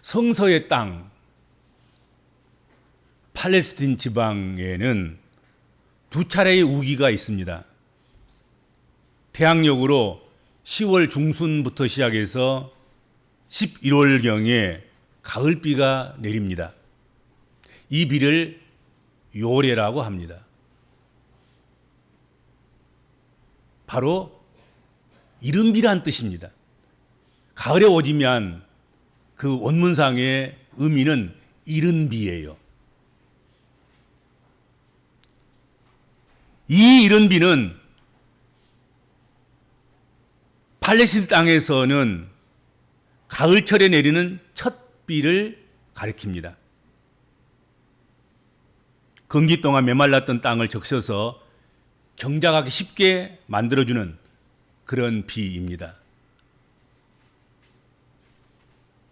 성서의 땅, 팔레스틴 지방에는 두 차례의 우기가 있습니다. 태양력으로 10월 중순부터 시작해서 11월경에 가을비가 내립니다. 이 비를 요레라고 합니다. 바로 이른비란 뜻입니다. 가을에 오지면 그 원문상의 의미는 이른비예요. 이 이른비는 팔레스틴 땅에서는 가을철에 내리는 첫 비를 가리킵니다. 건기 동안 메말랐던 땅을 적셔서 경작하기 쉽게 만들어주는 그런 비입니다.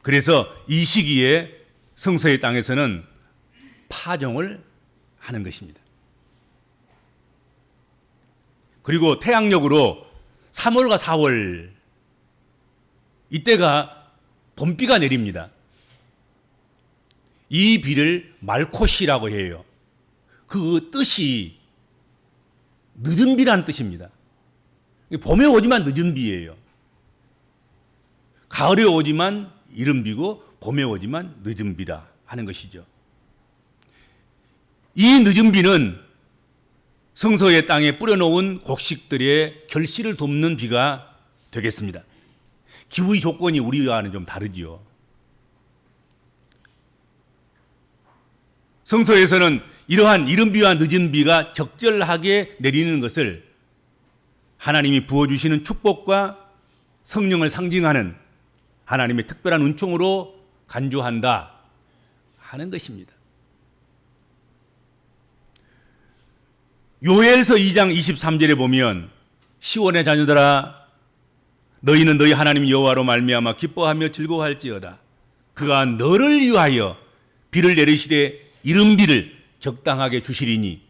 그래서 이 시기에 성서의 땅에서는 파종을 하는 것입니다. 그리고 태양력으로 3월과 4월 이때가 봄비가 내립니다. 이 비를 말코시라고 해요. 그 뜻이 늦은 비란 뜻입니다. 봄에 오지만 늦은 비예요. 가을에 오지만 이른 비고 봄에 오지만 늦은 비라 하는 것이죠. 이 늦은 비는 성서의 땅에 뿌려놓은 곡식들의 결실을 돕는 비가 되겠습니다. 기후의 조건이 우리와는 좀 다르지요. 성서에서는 이러한 이른 비와 늦은 비가 적절하게 내리는 것을 하나님이 부어주시는 축복과 성령을 상징하는 하나님의 특별한 은총으로 간주한다 하는 것입니다. 요엘서 2장 23절에 보면 시온의 자녀들아 너희는 너희 하나님 여호와로 말미암아 기뻐하며 즐거워할지어다. 그가 너를 위하여 비를 내리시되 이른 비를 적당하게 주시리니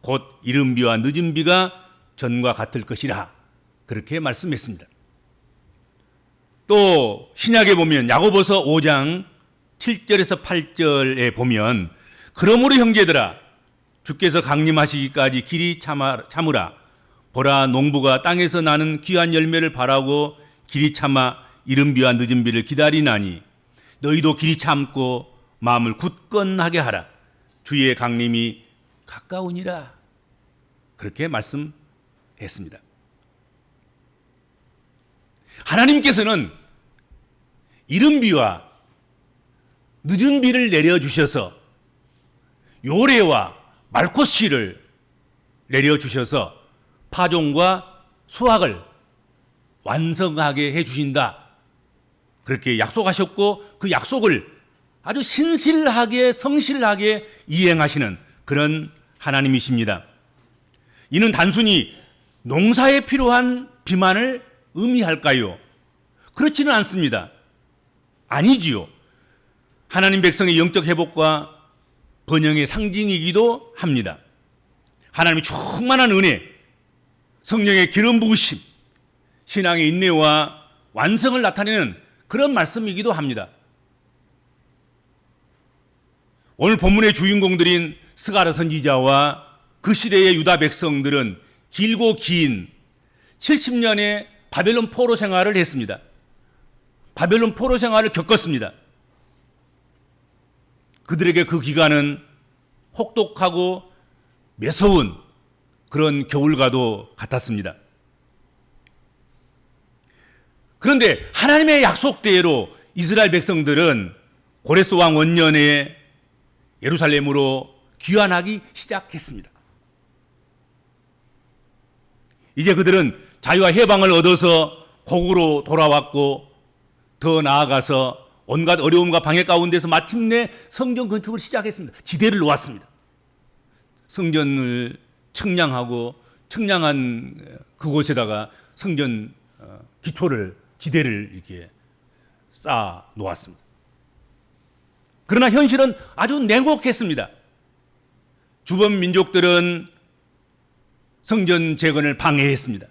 곧 이른 비와 늦은 비가 전과 같을 것이라. 그렇게 말씀했습니다. 또 신약에 보면 야고보서 5장 7절에서 8절에 보면 그러므로 형제들아 주께서 강림하시기까지 길이 참으라. 보라 농부가 땅에서 나는 귀한 열매를 바라고 길이 참아 이른 비와 늦은 비를 기다리나니 너희도 길이 참고 마음을 굳건하게 하라. 주의 강림이 가까우니라. 그렇게 말씀했습니다. 하나님께서는 이른 비와 늦은 비를 내려주셔서 요레와 말코시를 내려주셔서 파종과 수확을 완성하게 해주신다. 그렇게 약속하셨고 그 약속을 아주 신실하게 성실하게 이행하시는 그런 하나님이십니다. 이는 단순히 농사에 필요한 비만을 의미할까요? 그렇지는 않습니다. 아니지요. 하나님 백성의 영적 회복과 번영의 상징이기도 합니다. 하나님의 충만한 은혜, 성령의 기름 부으심, 신앙의 인내와 완성을 나타내는 그런 말씀이기도 합니다. 오늘 본문의 주인공들인 스가랴 선지자와 그 시대의 유다 백성들은 길고 긴 70년의 바벨론 포로 생활을 했습니다. 바벨론 포로 생활을 겪었습니다. 그들에게 그 기간은 혹독하고 매서운 그런 겨울과도 같았습니다. 그런데 하나님의 약속대로 이스라엘 백성들은 고레스 왕 원년에 예루살렘으로 귀환하기 시작했습니다. 이제 그들은 자유와 해방을 얻어서 고국으로 돌아왔고 더 나아가서 온갖 어려움과 방해 가운데서 마침내 성전 건축을 시작했습니다. 지대를 놓았습니다. 성전을 청량하고 청량한 그곳에다가 성전 기초를 지대를 이렇게 쌓아 놓았습니다. 그러나 현실은 아주 냉혹했습니다. 주변 민족들은 성전 재건을 방해했습니다.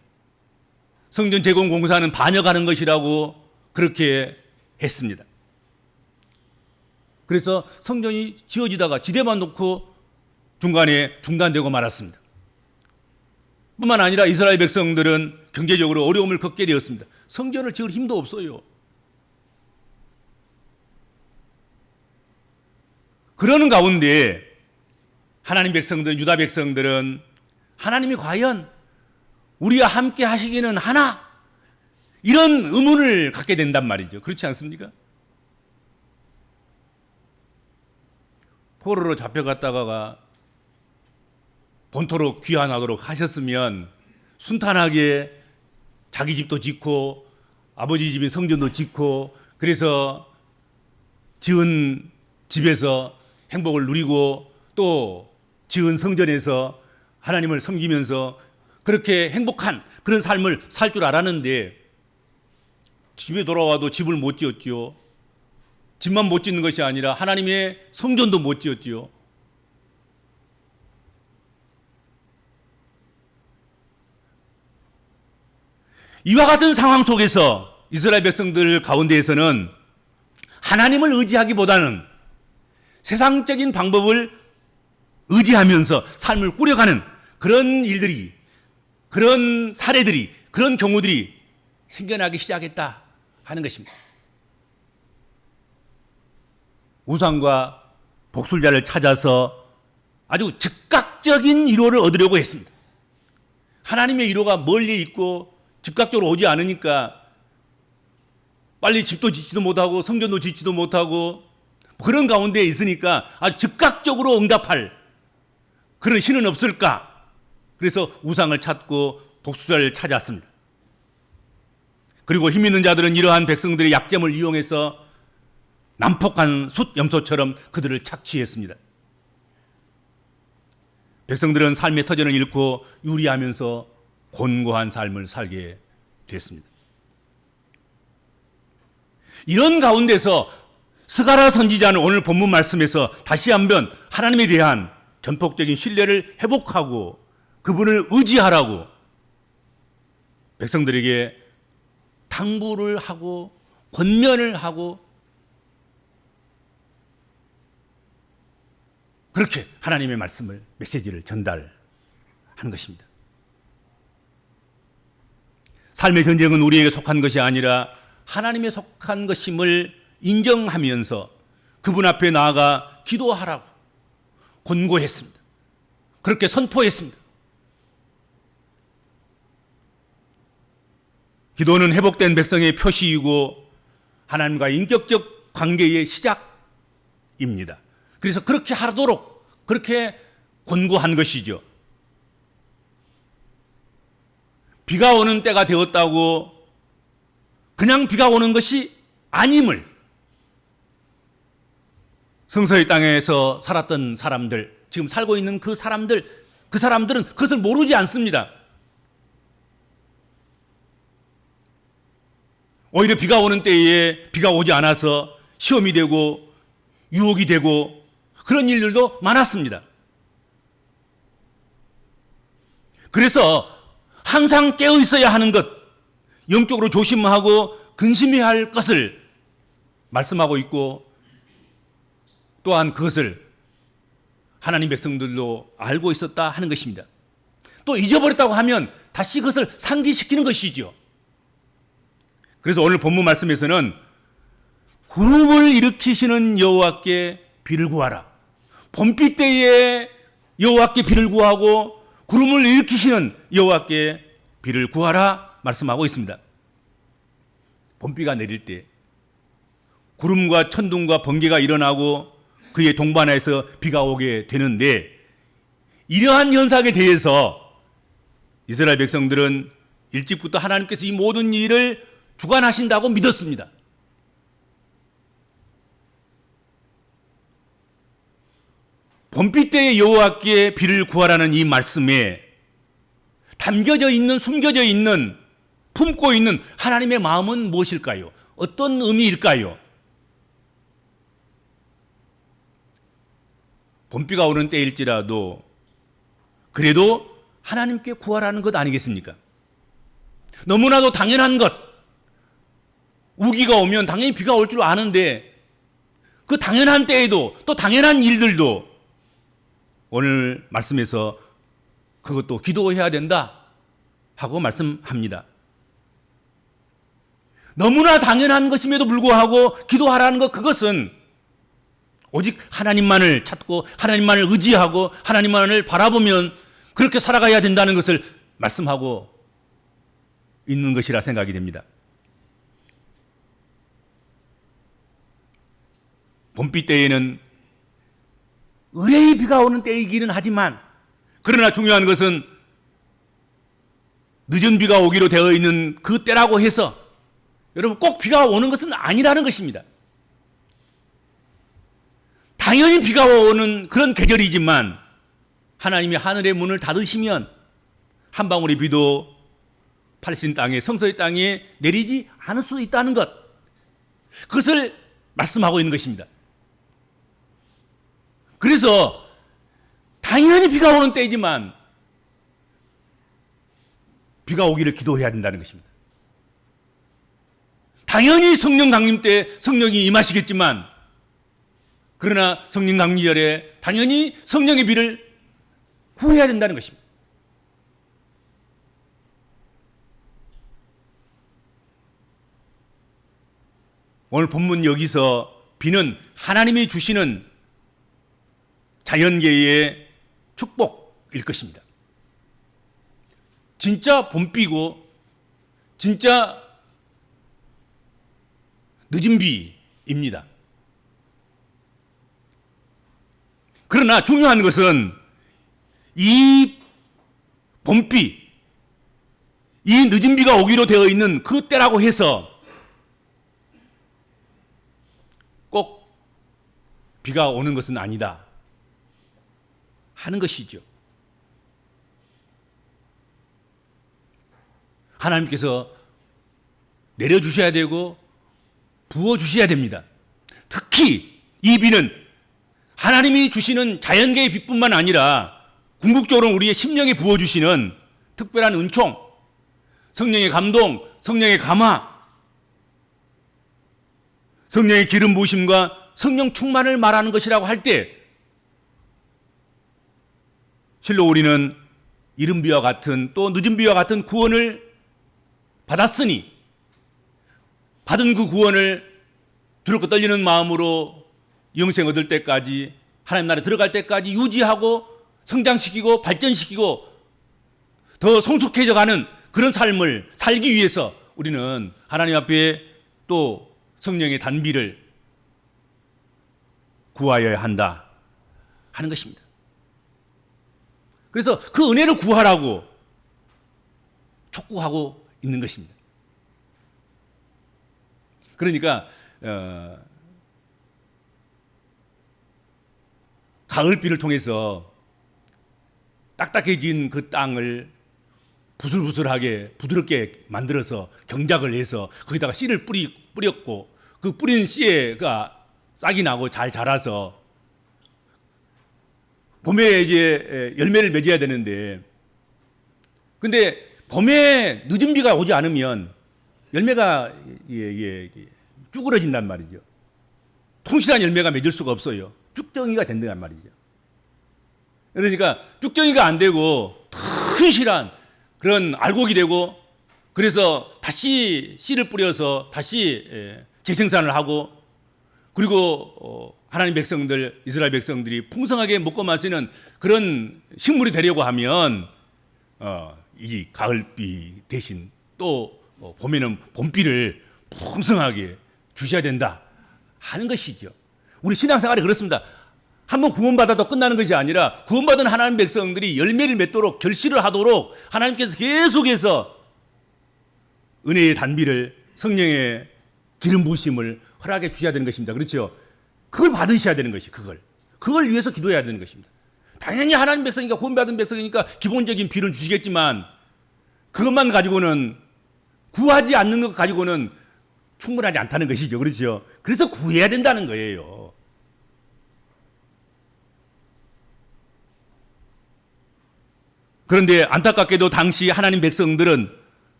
성전 재건 공사는 반역하는 것이라고 그렇게 했습니다. 그래서 성전이 지어지다가 지대만 놓고 중간에 중단되고 말았습니다. 뿐만 아니라 이스라엘 백성들은 경제적으로 어려움을 겪게 되었습니다. 성전을 지을 힘도 없어요. 그러는 가운데 하나님 백성들, 유다 백성들은 하나님이 과연 우리와 함께 하시기는 하나? 이런 의문을 갖게 된단 말이죠. 그렇지 않습니까? 포로로 잡혀갔다가 본토로 귀환하도록 하셨으면 순탄하게 자기 집도 짓고 아버지 집인 성전도 짓고 그래서 지은 집에서 행복을 누리고 또 지은 성전에서 하나님을 섬기면서 그렇게 행복한 그런 삶을 살 줄 알았는데 집에 돌아와도 집을 못 지었지요. 집만 못 짓는 것이 아니라 하나님의 성전도 못 지었지요. 이와 같은 상황 속에서 이스라엘 백성들 가운데에서는 하나님을 의지하기보다는 세상적인 방법을 의지하면서 삶을 꾸려가는 그런 일들이, 그런 사례들이, 그런 경우들이 생겨나기 시작했다 하는 것입니다. 우상과 복술자를 찾아서 아주 즉각적인 위로를 얻으려고 했습니다. 하나님의 위로가 멀리 있고 즉각적으로 오지 않으니까 빨리 집도 짓지도 못하고 성전도 짓지도 못하고 그런 가운데 있으니까 아주 즉각적으로 응답할 그런 신은 없을까? 그래서 우상을 찾고 복술자를 찾았습니다. 그리고 힘 있는 자들은 이러한 백성들의 약점을 이용해서 난폭한 숫염소처럼 그들을 착취했습니다. 백성들은 삶의 터전을 잃고 유리하면서 곤고한 삶을 살게 됐습니다. 이런 가운데서 스가랴 선지자는 오늘 본문 말씀에서 다시 한번 하나님에 대한 전폭적인 신뢰를 회복하고 그분을 의지하라고 백성들에게 당부를 하고 권면을 하고 그렇게 하나님의 말씀을 메시지를 전달하는 것입니다. 삶의 전쟁은 우리에게 속한 것이 아니라 하나님에 속한 것임을 인정하면서 그분 앞에 나아가 기도하라고 권고했습니다. 그렇게 선포했습니다. 기도는 회복된 백성의 표시이고 하나님과 인격적 관계의 시작입니다. 그래서 그렇게 하도록 그렇게 권고한 것이죠. 비가 오는 때가 되었다고 그냥 비가 오는 것이 아님을 성서의 땅에서 살았던 사람들, 지금 살고 있는 그 사람들은 그것을 모르지 않습니다. 오히려 비가 오는 때에 비가 오지 않아서 시험이 되고 유혹이 되고 그런 일들도 많았습니다. 그래서 항상 깨어 있어야 하는 것, 영적으로 조심하고 근심해야 할 것을 말씀하고 있고 또한 그것을 하나님 백성들도 알고 있었다 하는 것입니다. 또 잊어버렸다고 하면 다시 그것을 상기시키는 것이죠. 그래서 오늘 본문 말씀에서는 구름을 일으키시는 여호와께 비를 구하라. 봄비 때에 여호와께 비를 구하고 구름을 일으키시는 여호와께 비를 구하라 말씀하고 있습니다. 봄비가 내릴 때 구름과 천둥과 번개가 일어나고 그의 동반해서 비가 오게 되는데 이러한 현상에 대해서 이스라엘 백성들은 일찍부터 하나님께서 이 모든 일을 주관하신다고 믿었습니다. 봄비 때에 여호와께 비를 구하라는 이 말씀에 담겨져 있는, 숨겨져 있는, 품고 있는 하나님의 마음은 무엇일까요? 어떤 의미일까요? 봄비가 오는 때일지라도 그래도 하나님께 구하라는 것 아니겠습니까? 너무나도 당연한 것. 우기가 오면 당연히 비가 올 줄 아는데 그 당연한 때에도 또 당연한 일들도 오늘 말씀에서 그것도 기도해야 된다 하고 말씀합니다. 너무나 당연한 것임에도 불구하고 기도하라는 것, 그것은 오직 하나님만을 찾고 하나님만을 의지하고 하나님만을 바라보면 그렇게 살아가야 된다는 것을 말씀하고 있는 것이라 생각이 됩니다. 봄비 때에는 의뢰의 비가 오는 때이기는 하지만, 그러나 중요한 것은 늦은 비가 오기로 되어 있는 그 때라고 해서 여러분 꼭 비가 오는 것은 아니라는 것입니다. 당연히 비가 오는 그런 계절이지만 하나님이 하늘의 문을 닫으시면 한 방울의 비도 팔신 땅에, 성소의 땅에 내리지 않을 수 있다는 것, 그것을 말씀하고 있는 것입니다. 그래서 당연히 비가 오는 때이지만 비가 오기를 기도해야 된다는 것입니다. 당연히 성령 강림 때 성령이 임하시겠지만, 그러나 성령 강림절에 당연히 성령의 비를 구해야 된다는 것입니다. 오늘 본문 여기서 비는 하나님이 주시는 자연계의 축복일 것입니다. 진짜 봄비고 진짜 늦은 비입니다. 그러나 중요한 것은 이 봄비, 이 늦은 비가 오기로 되어 있는 그 때라고 해서 꼭 비가 오는 것은 아니다 하는 것이죠. 하나님께서 내려주셔야 되고 부어주셔야 됩니다. 특히 이 비는 하나님이 주시는 자연계의 빛뿐만 아니라 궁극적으로 우리의 심령에 부어주시는 특별한 은총, 성령의 감동, 성령의 감화, 성령의 기름 부으심과 성령 충만을 말하는 것이라고 할 때 실로 우리는 이른 비와 같은 또 늦은 비와 같은 구원을 받았으니 받은 그 구원을 두렵고 떨리는 마음으로 영생 얻을 때까지, 하나님 나라에 들어갈 때까지 유지하고 성장시키고 발전시키고 더 성숙해져가는 그런 삶을 살기 위해서 우리는 하나님 앞에 또 성령의 단비를 구하여야 한다 하는 것입니다. 그래서 그 은혜를 구하라고 촉구하고 있는 것입니다. 그러니까 가을비를 통해서 딱딱해진 그 땅을 부슬부슬하게 부드럽게 만들어서 경작을 해서 거기다가 씨를 뿌렸고 그 뿌린 씨가 싹이 나고 잘 자라서 봄에 이제 열매를 맺어야 되는데, 근데 봄에 늦은 비가 오지 않으면 열매가 쭈그러진단 말이죠. 통실한 열매가 맺을 수가 없어요. 쭉정이가 된단 말이죠. 그러니까 쭉정이가 안 되고 튼실한 그런 알곡이 되고, 그래서 다시 씨를 뿌려서 다시 재생산을 하고, 그리고 하나님 백성들, 이스라엘 백성들이 풍성하게 먹고 마시는 그런 식물이 되려고 하면 이 가을비 대신 또 봄에는 봄비를 풍성하게 주셔야 된다 하는 것이죠. 우리 신앙생활이 그렇습니다. 한번 구원받아도 끝나는 것이 아니라 구원받은 하나님 백성들이 열매를 맺도록 결실을 하도록 하나님께서 계속해서 은혜의 단비를, 성령의 기름 부으심을 허락해 주셔야 되는 것입니다. 그렇죠? 그걸 받으셔야 되는 것이, 그걸 위해서 기도해야 되는 것입니다. 당연히 하나님 백성이니까, 구원받은 백성이니까 기본적인 비를 주시겠지만 그것만 가지고는, 구하지 않는 것 가지고는 충분하지 않다는 것이죠. 그렇죠? 그래서 구해야 된다는 거예요. 그런데 안타깝게도 당시 하나님 백성들은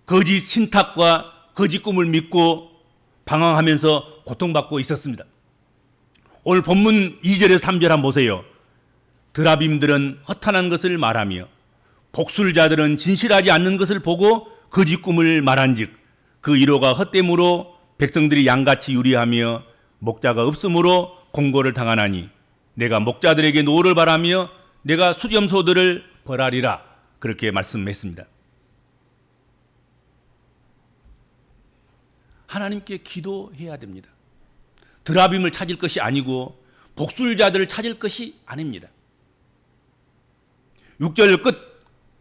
거짓 신탁과 거짓 꿈을 믿고 방황하면서 고통받고 있었습니다. 오늘 본문 2절에서 3절 한번 보세요. 드라빔들은 허탄한 것을 말하며 복술자들은 진실하지 않는 것을 보고 거짓 꿈을 말한즉 그 이로가 헛됨으로 백성들이 양같이 유리하며 목자가 없으므로 공고를 당하나니 내가 목자들에게 노를 바라며 내가 수렴소들을 벌하리라. 그렇게 말씀했습니다. 하나님께 기도해야 됩니다. 드라빔을 찾을 것이 아니고 복술자들을 찾을 것이 아닙니다. 6절 끝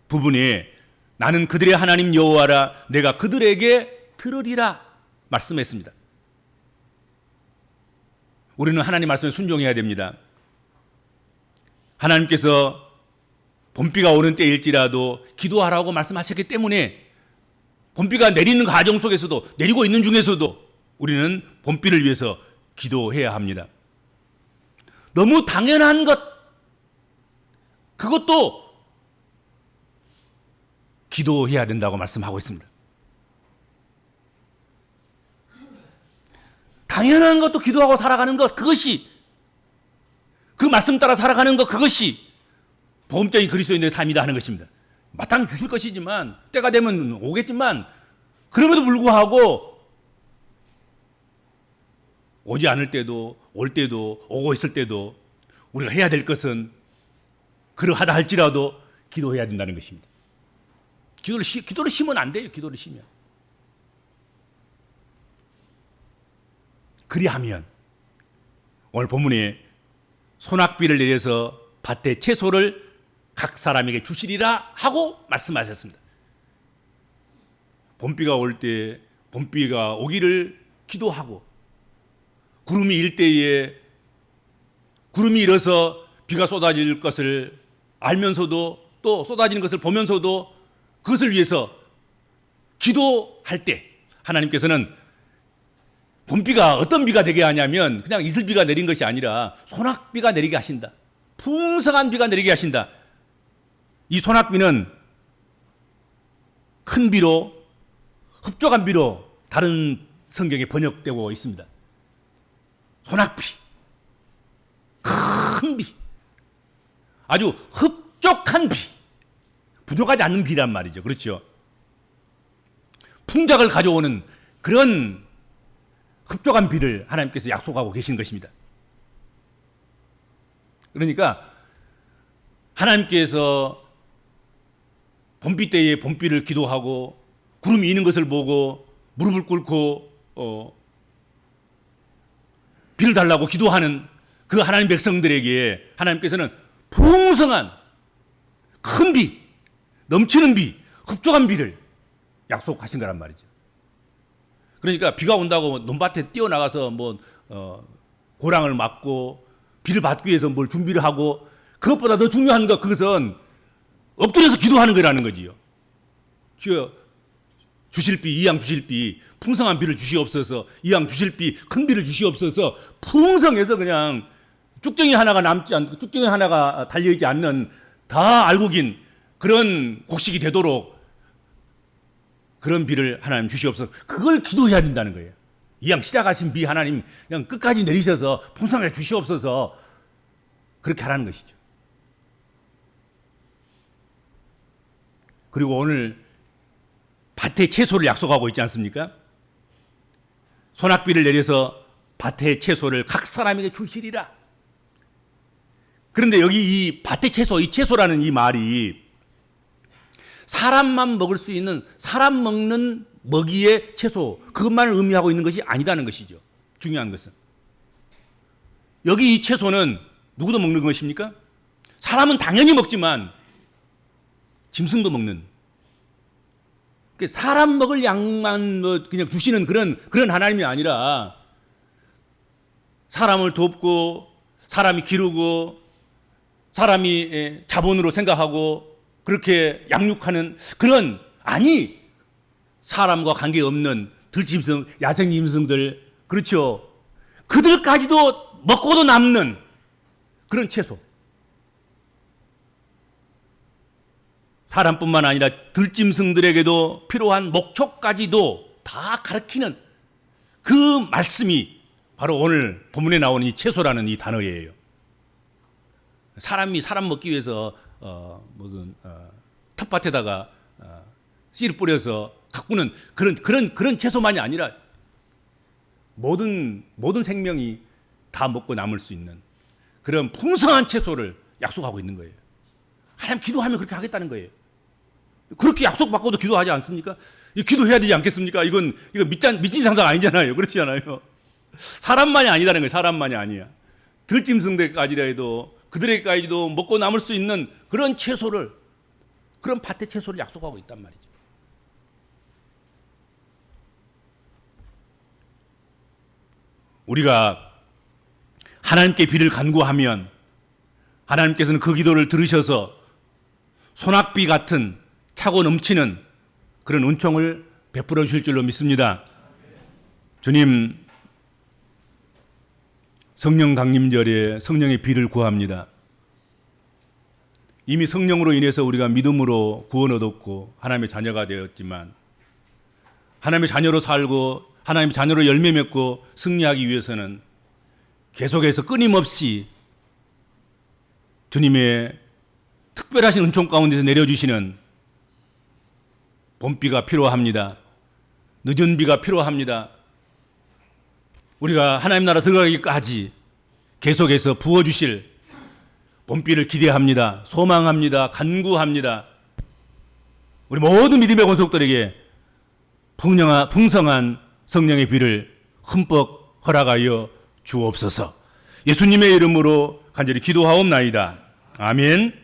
부분에 나는 그들의 하나님 여호와라 내가 그들에게 들으리라 말씀했습니다. 우리는 하나님 말씀에 순종해야 됩니다. 하나님께서 봄비가 오는 때일지라도 기도하라고 말씀하셨기 때문에 봄비가 내리는 과정 속에서도 내리고 있는 중에서도 우리는 봄비를 위해서 기도해야 합니다. 너무 당연한 것 그것도 기도해야 된다고 말씀하고 있습니다. 당연한 것도 기도하고 살아가는 것 그것이 그 말씀 따라 살아가는 것 그것이 보험적인 그리스도인들의 삶이다 하는 것입니다. 마땅히 주실 것이지만 때가 되면 오겠지만 그럼에도 불구하고 오지 않을 때도 올 때도 오고 있을 때도 우리가 해야 될 것은 그러하다 할지라도 기도해야 된다는 것입니다. 기도를 쉬면 안 돼요. 기도를 쉬면. 그리하면 오늘 본문에 소낙비를 내려서 밭의 채소를 각 사람에게 주시리라 하고 말씀하셨습니다. 봄비가 올 때 봄비가 오기를 기도하고 구름이 일 때에 구름이 일어서 비가 쏟아질 것을 알면서도 또 쏟아지는 것을 보면서도 그것을 위해서 기도할 때 하나님께서는 봄비가 어떤 비가 되게 하냐면 그냥 이슬비가 내린 것이 아니라 소낙비가 내리게 하신다. 풍성한 비가 내리게 하신다. 이 소낙비는 큰 비로 흡족한 비로 다른 성경에 번역되고 있습니다. 소낙비, 큰 비, 아주 흡족한 비, 부족하지 않는 비란 말이죠. 그렇죠? 풍작을 가져오는 그런 흡족한 비를 하나님께서 약속하고 계신 것입니다. 그러니까 하나님께서 봄비 때에 봄비를 기도하고 구름이 이는 것을 보고 무릎을 꿇고 비를 달라고 기도하는 그 하나님 백성들에게 하나님께서는 풍성한 큰 비, 넘치는 비, 흡족한 비를 약속하신 거란 말이죠. 그러니까 비가 온다고 논밭에 뛰어나가서 고랑을 막고 비를 받기 위해서 뭘 준비를 하고 그것보다 더 중요한 것 그것은 엎드려서 기도하는 거라는 거지요. 주여 주실 비, 이양 주실 비, 풍성한 비를 주시옵소서, 이양 주실 비, 큰 비를 주시옵소서. 풍성해서 그냥 쭉정이 하나가 남지 않고 쭉정이 하나가 달려있지 않는 다 알고 긴 그런 곡식이 되도록 그런 비를 하나님 주시옵소서. 그걸 기도해야 된다는 거예요. 이양 시작하신 비 하나님 그냥 끝까지 내리셔서 풍성하게 주시옵소서. 그렇게 하라는 것이죠. 그리고 오늘 밭에 채소를 약속하고 있지 않습니까? 소낙비를 내려서 밭의 채소를 각 사람에게 주시리라. 그런데 여기 이 밭의 채소, 이 채소라는 이 말이 사람만 먹을 수 있는 사람 먹는 먹이의 채소 그것만을 의미하고 있는 것이 아니다는 것이죠. 중요한 것은 여기 이 채소는 누구도 먹는 것입니까? 사람은 당연히 먹지만 짐승도 먹는 사람 먹을 양만 그냥 주시는 그런 하나님이 아니라 사람을 돕고 사람이 기르고 사람이 자본으로 생각하고 그렇게 양육하는 그런 아니 사람과 관계없는 들짐승, 야생 짐승들 그렇죠. 그들까지도 먹고도 남는 그런 채소. 사람뿐만 아니라 들짐승들에게도 필요한 목초까지도 다 가르치는 그 말씀이 바로 오늘 본문에 나오는 이 채소라는 이 단어예요. 사람 먹기 위해서 무슨 텃밭에다가 씨를 뿌려서 가꾸는 그런 채소만이 아니라 모든 생명이 다 먹고 남을 수 있는 그런 풍성한 채소를 약속하고 있는 거예요. 하나님 기도하면 그렇게 하겠다는 거예요. 그렇게 약속받고도 기도하지 않습니까? 기도해야 되지 않겠습니까? 이거 미친 상상 아니잖아요. 그렇지 않아요? 사람만이 아니다는 거예요. 사람만이 아니야. 들짐승들까지라 해도 그들에게까지도 먹고 남을 수 있는 그런 채소를, 그런 밭의 채소를 약속하고 있단 말이죠. 우리가 하나님께 비를 간구하면 하나님께서는 그 기도를 들으셔서 소낙비 같은 차고 넘치는 그런 은총을 베풀어 주실 줄로 믿습니다. 주님, 성령 강림절에 성령의 비를 구합니다. 이미 성령으로 인해서 우리가 믿음으로 구원 얻었고 하나님의 자녀가 되었지만 하나님의 자녀로 살고 하나님의 자녀로 열매 맺고 승리하기 위해서는 계속해서 끊임없이 주님의 특별하신 은총 가운데서 내려주시는 봄비가 필요합니다. 늦은 비가 필요합니다. 우리가 하나님 나라 들어가기까지 계속해서 부어주실 봄비를 기대합니다. 소망합니다. 간구합니다. 우리 모든 믿음의 권속들에게 풍성한 성령의 비를 흠뻑 허락하여 주옵소서. 예수님의 이름으로 간절히 기도하옵나이다. 아멘.